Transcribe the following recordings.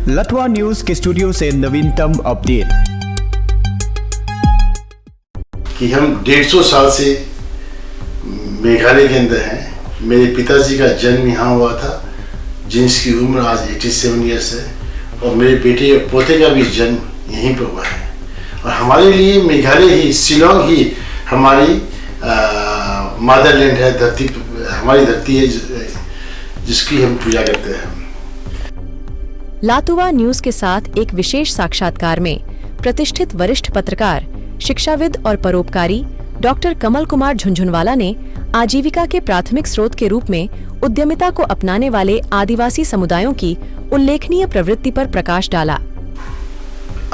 लतवा news के studio से नवीनतम अपडेट कि हम 150 साल से मेघालय के अंदर हैं। मेरे पिताजी का जन्म यहाँ हुआ था, जिनकी उम्र आज 87 ईयर्स है, और मेरे बेटे और पोते का भी जन्म यहीं पर हुआ है। और हमारे लिए मेघालय ही, शिलोंग ही हमारी मदरलैंड है, धरती हमारी धरती है जिसकी हम पूजा करते हैं। लातुवा न्यूज के साथ एक विशेष साक्षात्कार में प्रतिष्ठित वरिष्ठ पत्रकार, शिक्षाविद और परोपकारी डॉक्टर कमल कुमार झुनझुनवाला ने आजीविका के प्राथमिक स्रोत के रूप में उद्यमिता को अपनाने वाले आदिवासी समुदायों की उल्लेखनीय प्रवृत्ति पर प्रकाश डाला।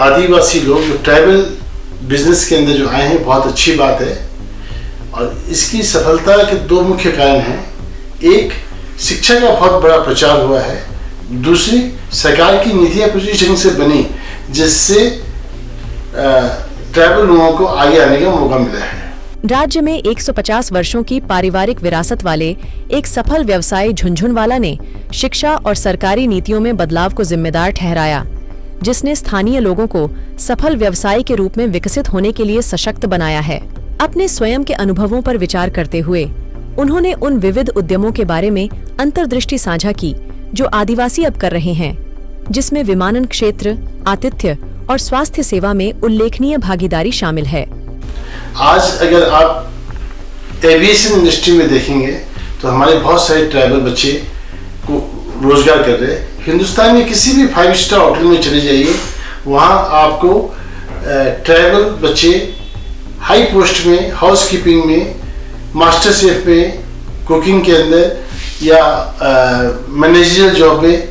आदिवासी लोग जो ट्राइबल बिजनेस के अंदर जो आए हैं, बहुत अच्छी बात है, और इसकी सफलता के दो मुख्य कारण हैं। एक, शिक्षा का बहुत बड़ा प्रचार हुआ है। दूसरी, सरकार की नीतियां कुछ इस ढंग से बनी जिससे ट्राइबल लोगों को आगे आने का मौका मिला है। राज्य में 150 वर्षों की पारिवारिक विरासत वाले एक सफल व्यवसायी झुनझुनवाला ने शिक्षा और सरकारी नीतियों में बदलाव को जिम्मेदार ठहराया, जिसने स्थानीय लोगों को सफल व्यवसायी के रूप में विकसित होने के लिए सशक्त बनाया है। अपने स्वयं के अनुभवों पर विचार करते हुए उन्होंने उन विविध उद्यमों के बारे में अंतर्दृष्टि साझा की जो आदिवासी अब कर रहे हैं, जिसमें विमानन क्षेत्र, आतिथ्य और स्वास्थ्य सेवा में उल्लेखनीय भागीदारी शामिल है। आज अगर आप एविएशन इंडस्ट्री में देखेंगे तो हमारे बहुत सारे ट्राइबल बच्चे को रोजगार कर रहे हैं। हिंदुस्तान में किसी भी 5 स्टार होटल में चले जाइए, वहाँ आपको ट्राइबल बच्चे हाई पोस्ट में, हाउस कीपिंग में, मास्टर शेफ में, कुकिंग के अंदर या मैनेजरियल जॉब में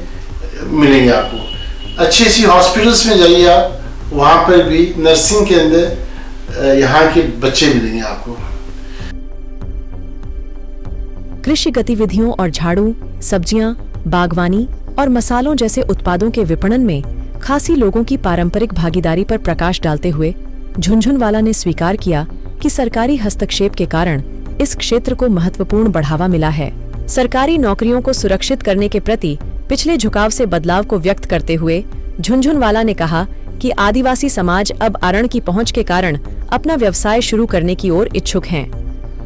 मिलेंगे आपको। अच्छी सी हॉस्पिटल्स में जाइए आप, वहाँ पर भी नर्सिंग के अंदर यहाँ के बच्चे मिलेंगे आपको। कृषि गतिविधियों और झाड़ू, सब्जियां, बागवानी और मसालों जैसे उत्पादों के विपणन में खासी लोगों की पारंपरिक भागीदारी पर प्रकाश डालते हुए झुनझुनवाला ने स्वीकार किया कि सरकारी हस्तक्षेप के कारण इस क्षेत्र को महत्वपूर्ण बढ़ावा मिला है। सरकारी नौकरियों को सुरक्षित करने के प्रति पिछले झुकाव से बदलाव को व्यक्त करते हुए झुनझुनवाला ने कहा कि आदिवासी समाज अब आरण की पहुंच के कारण अपना व्यवसाय शुरू करने की ओर इच्छुक हैं।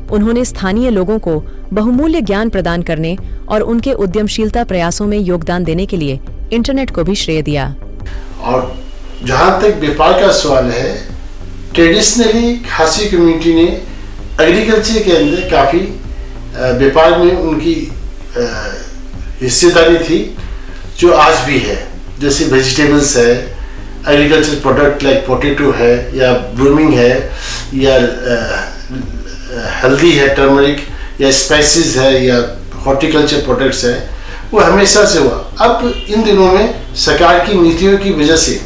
उन्होंने स्थानीय लोगों को बहुमूल्य ज्ञान प्रदान करने और उनके उद्यमशीलता प्रयासों में योगदान देने के लिए इंटरनेट को भी श्रेय दिया। और जहाँ तक व्यापार का सवाल है, ट्रेडिशनली खासी कम्युनिटी ने एग्रीकल्चर के अंदर काफ़ी व्यापार में उनकी हिस्सेदारी थी, जो आज भी है। जैसे वेजिटेबल्स है, एग्रीकल्चर प्रोडक्ट लाइक पोटैटो है, या ब्लूमिंग है, या हल्दी है, टर्मरिक, या स्पाइसेस है, या हॉर्टिकल्चर प्रोडक्ट्स है, वो हमेशा से हुआ। अब इन दिनों में सरकार की नीतियों की वजह से,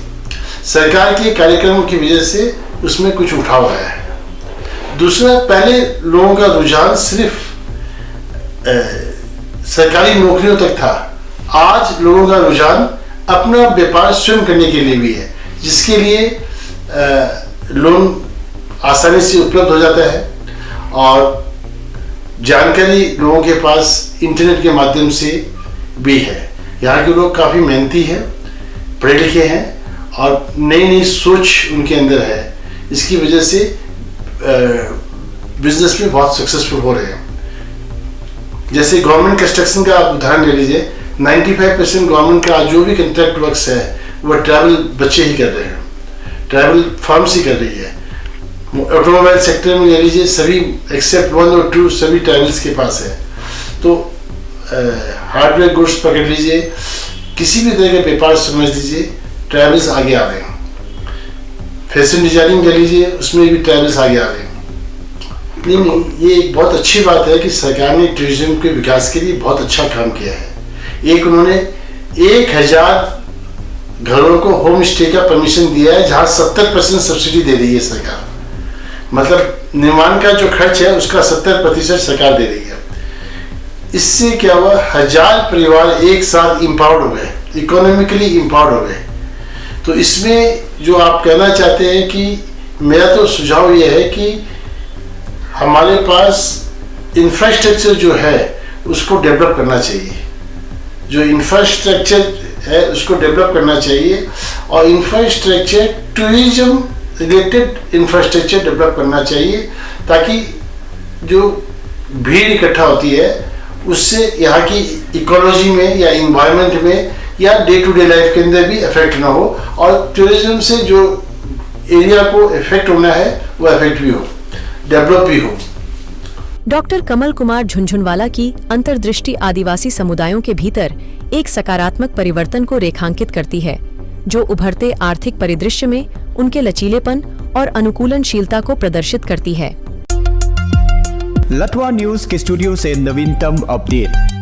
सरकार के कार्यक्रमों की वजह से उसमें कुछ उठाव आया है। दूसरा, पहले लोगों का रुझान सिर्फ सरकारी नौकरियों तक था। आज लोगों का रुझान अपना व्यापार स्वयं करने के लिए भी है, जिसके लिए लोन आसानी से उपलब्ध हो जाता है, और जानकारी लोगों के पास इंटरनेट के माध्यम से भी है। यहाँ के लोग काफ़ी मेहनती हैं, पढ़े लिखे हैं, और नई नई सोच उनके अंदर है। इसकी वजह से बिजनेस में बहुत सक्सेसफुल हो रहे हैं। जैसे गवर्नमेंट कंस्ट्रक्शन का आप उदाहरण ले लीजिए, 95% गवर्नमेंट का जो भी कॉन्ट्रैक्ट वर्क्स है वो ट्रैवल बच्चे ही कर रहे हैं, ट्रैवल फर्म्स ही कर रही है। ऑटोमोबाइल सेक्टर में ले लीजिए, सभी एक्सेप्ट 1 और 2 सभी ट्रैवल्स के पास है। तो हार्डवेयर गुड्स पकड़ लीजिए, किसी भी तरह का व्यापार समझ लीजिए, ट्रैवल्स आगे आ रहे हैं। फैशन डिजाइनिंग कर लीजिए, उसमें भी ट्रैवल्स आगे आ रहे हैं। नहीं, ये एक बहुत अच्छी बात है कि सरकार ने टूरिज्म के विकास के लिए बहुत अच्छा काम किया है। एक, उन्होंने 1000 घरों को होम स्टे का परमिशन दिया है, जहाँ 70% सब्सिडी दे रही है सरकार। मतलब निर्माण का जो खर्च है उसका 70% सरकार दे रही है। इससे क्या हुआ, 1000 परिवार एक साथ इम्पावर्ड हो गए, इकोनॉमिकली इम्पावर्ड हो गए। तो इसमें जो आप कहना चाहते हैं कि मेरा तो सुझाव ये है कि हमारे पास इंफ्रास्ट्रक्चर जो है उसको डेवलप करना चाहिए। जो इंफ्रास्ट्रक्चर है उसको डेवलप करना चाहिए और infrastructure, tourism related infrastructure develop करना चाहिए ताकि जो भीड़ इकट्ठा होती है उससे यहाँ की इकोलॉजी में या इन्वायरमेंट में या डे टू डे लाइफ के अंदर भी इफेक्ट ना हो और टूरिज्म से जो एरिया को इफेक्ट होना है वो इफेक्ट भी हो, डेवलप भी हो। डॉक्टर कमल कुमार झुनझुनवाला की अंतर्दृष्टि आदिवासी समुदायों के भीतर एक सकारात्मक परिवर्तन को रेखांकित करती है, जो उभरते आर्थिक परिदृश्य में उनके लचीलेपन और अनुकूलनशीलता को प्रदर्शित करती है। लतवा न्यूज के स्टूडियो से नवीनतम अपडेट।